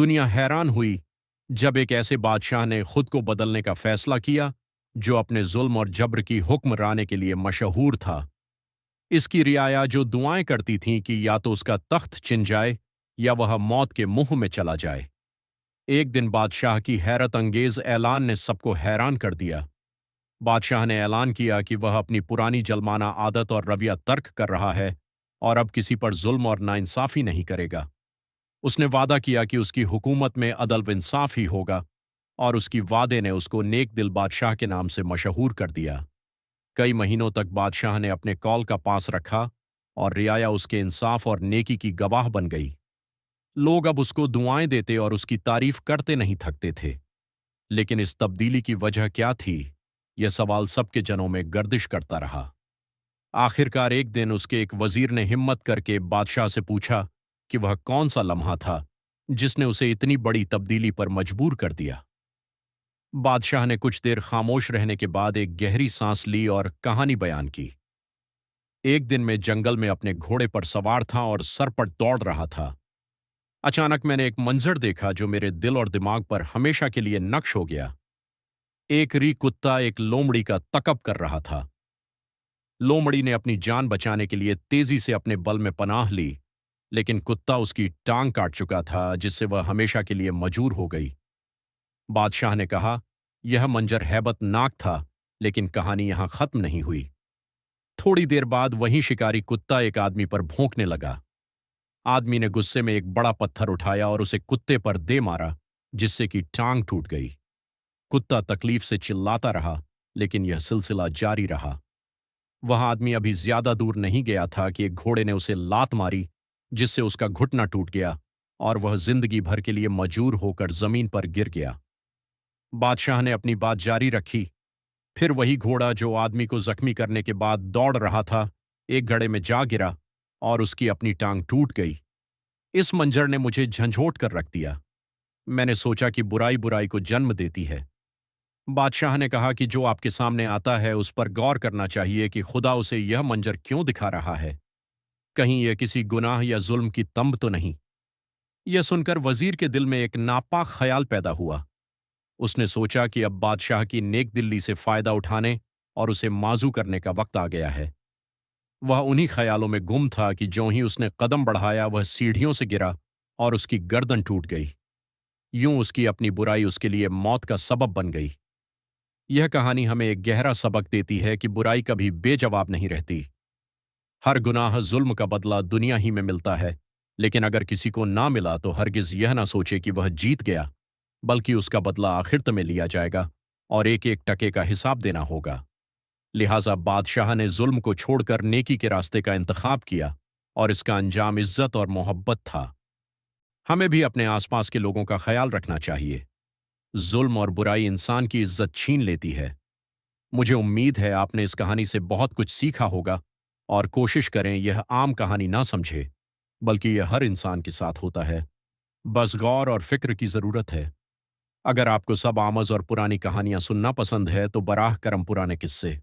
दुनिया हैरान हुई जब एक ऐसे बादशाह ने खुद को बदलने का फैसला किया जो अपने जुल्म और जब्र की हुक्मरानी के लिए मशहूर था। इसकी रियाया जो दुआएं करती थीं कि या तो उसका तख्त छिन जाए या वह मौत के मुंह में चला जाए। एक दिन बादशाह की हैरत अंगेज ऐलान ने सबको हैरान कर दिया। बादशाह ने ऐलान किया कि वह अपनी पुरानी जलमाना आदत और रवैया तर्क कर रहा है और अब किसी पर जुल्म और नाइंसाफी नहीं करेगा। उसने वादा किया कि उसकी हुकूमत में अदल व इंसाफ ही होगा और उसकी वादे ने उसको नेक दिल बादशाह के नाम से मशहूर कर दिया। कई महीनों तक बादशाह ने अपने कौल का पास रखा और रियाया उसके इंसाफ और नेकी की गवाह बन गई। लोग अब उसको दुआएं देते और उसकी तारीफ करते नहीं थकते थे। लेकिन इस तब्दीली की वजह क्या थी, यह सवाल सबके जनों में गर्दिश करता रहा। आखिरकार एक दिन उसके एक वजीर ने हिम्मत करके बादशाह से पूछा कि वह कौन सा लम्हा था जिसने उसे इतनी बड़ी तब्दीली पर मजबूर कर दिया। बादशाह ने कुछ देर खामोश रहने के बाद एक गहरी सांस ली और कहानी बयान की। एक दिन मैं जंगल में अपने घोड़े पर सवार था और सरपट दौड़ रहा था। अचानक मैंने एक मंजर देखा जो मेरे दिल और दिमाग पर हमेशा के लिए नक्श हो गया। एक री कुत्ता एक लोमड़ी का तकब कर रहा था। लोमड़ी ने अपनी जान बचाने के लिए तेजी से अपने बल में पनाह ली, लेकिन कुत्ता उसकी टांग काट चुका था जिससे वह हमेशा के लिए मजूर हो गई। बादशाह ने कहा, यह मंजर हैबतनाक था, लेकिन कहानी यहां खत्म नहीं हुई। थोड़ी देर बाद वही शिकारी कुत्ता एक आदमी पर भौंकने लगा। आदमी ने गुस्से में एक बड़ा पत्थर उठाया और उसे कुत्ते पर दे मारा, जिससे कि टांग टूट गई। कुत्ता तकलीफ से चिल्लाता रहा, लेकिन यह सिलसिला जारी रहा। वह आदमी अभी ज्यादा दूर नहीं गया था कि एक घोड़े ने उसे लात मारी, जिससे उसका घुटना टूट गया और वह जिंदगी भर के लिए मजूर होकर जमीन पर गिर गया। बादशाह ने अपनी बात जारी रखी। फिर वही घोड़ा जो आदमी को जख्मी करने के बाद दौड़ रहा था, एक घड़े में जा गिरा और उसकी अपनी टांग टूट गई। इस मंजर ने मुझे झंझोट कर रख दिया। मैंने सोचा कि बुराई बुराई को जन्म देती है। बादशाह ने कहा कि जो आपके सामने आता है उस पर गौर करना चाहिए कि खुदा उसे यह मंजर क्यों दिखा रहा है। कहीं यह किसी गुनाह या जुल्म की तंब तो नहीं। यह सुनकर वजीर के दिल में एक नापाक ख्याल पैदा हुआ। उसने सोचा कि अब बादशाह की नेक दिल्ली से फायदा उठाने और उसे माजू करने का वक्त आ गया है। वह उन्हीं ख्यालों में गुम था कि ज्यों ही उसने कदम बढ़ाया वह सीढ़ियों से गिरा और उसकी गर्दन टूट गई। यूं उसकी अपनी बुराई उसके लिए मौत का सबब बन गई। यह कहानी हमें एक गहरा सबक देती है कि बुराई कभी बेजवाब नहीं रहती। हर गुनाह जुल्म का बदला दुनिया ही में मिलता है, लेकिन अगर किसी को ना मिला तो हरगिज यह ना सोचे कि वह जीत गया, बल्कि उसका बदला आखिरत में लिया जाएगा और एक एक टके का हिसाब देना होगा। लिहाजा बादशाह ने जुल्म को छोड़कर नेकी के रास्ते का इंतखाब किया और इसका अंजाम इज्जत और मोहब्बत था। हमें भी अपने आसपास के लोगों का ख्याल रखना चाहिए। जुल्म और बुराई इंसान की इज्जत छीन लेती है। मुझे उम्मीद है आपने इस कहानी से बहुत कुछ सीखा होगा और कोशिश करें यह आम कहानी ना समझे, बल्कि यह हर इंसान के साथ होता है। बस गौर और फिक्र की जरूरत है। अगर आपको सब आमज और पुरानी कहानियां सुनना पसंद है तो बराह करम पुराने किस्से